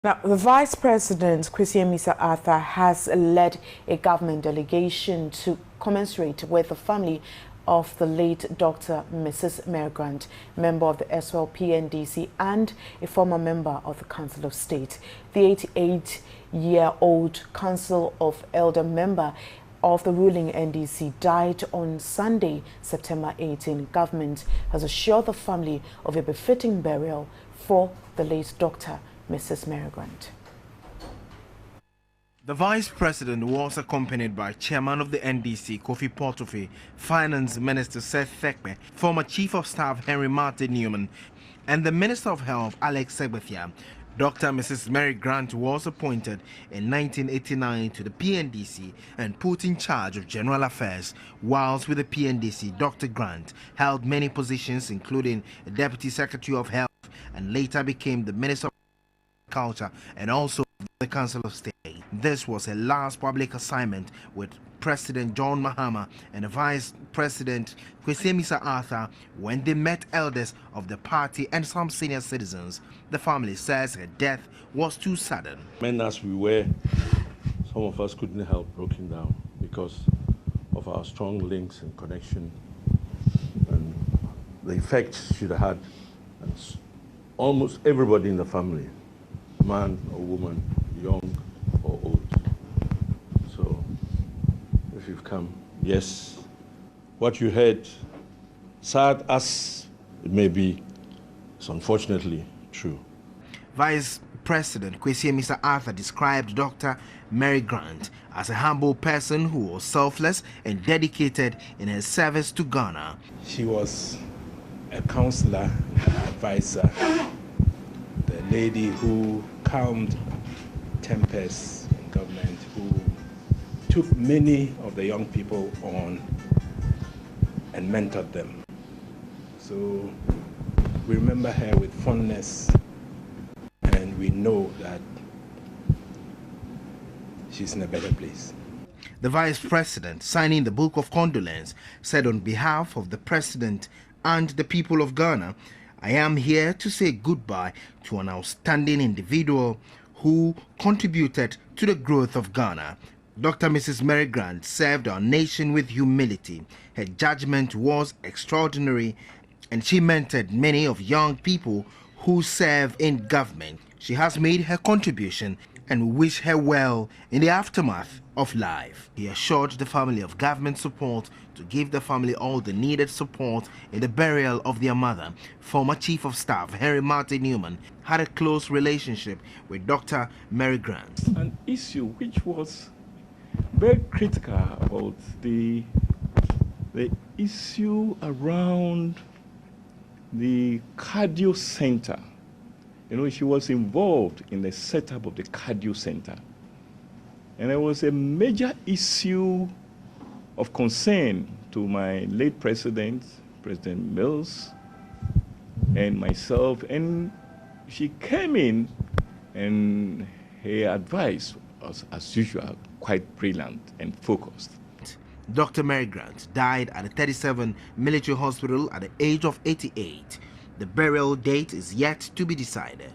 Now, the Vice President, Kwesi Amissah-Arthur, has led a government delegation to commensurate with the family of the late Dr. Mrs. Mary Grant, member of the SWL PNDC and a former member of the Council of State. The 88-year-old Council of Elder member of the ruling NDC died on Sunday, September 18. Government has assured the family of a befitting burial for the late Dr. Mrs. Mary Grant. The Vice President was accompanied by Chairman of the NDC, Kofi Portofe, Finance Minister Seth Thekpe, former Chief of Staff Henry Martin Newman, and the Minister of Health, Alex Segbethia. Dr. Mrs. Mary Grant was appointed in 1989 to the PNDC and put in charge of general affairs. Whilst with the PNDC, Dr. Grant held many positions, including Deputy Secretary of Health, and later became the Minister of Culture and also the Council of State. This was her last public assignment with President John Mahama and Vice President Kwesi Amissah-Arthur when they met elders of the party and some senior citizens. The family says her death was too sudden. Men as we were, some of us couldn't help breaking down because of our strong links and connection and the effect she'd had on almost everybody in the family. Man or woman, young or old. So, if you've come, yes, what you heard, sad as it may be, is unfortunately true. Vice President Kwesi Amissah-Arthur described Dr. Mary Grant as a humble person who was selfless and dedicated in her service to Ghana. She was a counselor, advisor, the lady who calmed tempers in government, who took many of the young people on and mentored them. So we remember her with fondness, and we know that she's in a better place. The Vice President, signing the Book of Condolence, said on behalf of the President and the people of Ghana, I am here to say goodbye to an outstanding individual who contributed to the growth of Ghana. Dr. Mrs. Mary Grant served our nation with humility. Her judgment was extraordinary, and she mentored many of young people who serve in government. She has made her contribution and wish her well in the aftermath of life. He assured the family of government support to give the family all the needed support in the burial of their mother. Former Chief of Staff Henry Martin Newman had a close relationship with Dr. Mary Grant. An issue which was very critical about the issue around the cardio center. You know, she was involved in the setup of the cardio center. And it was a major issue of concern to my late president, President Mills, and myself. And she came in, and her advice was, as usual, quite brilliant and focused. Dr. Mary Grant died at the 37 Military Hospital at the age of 88. The burial date is yet to be decided.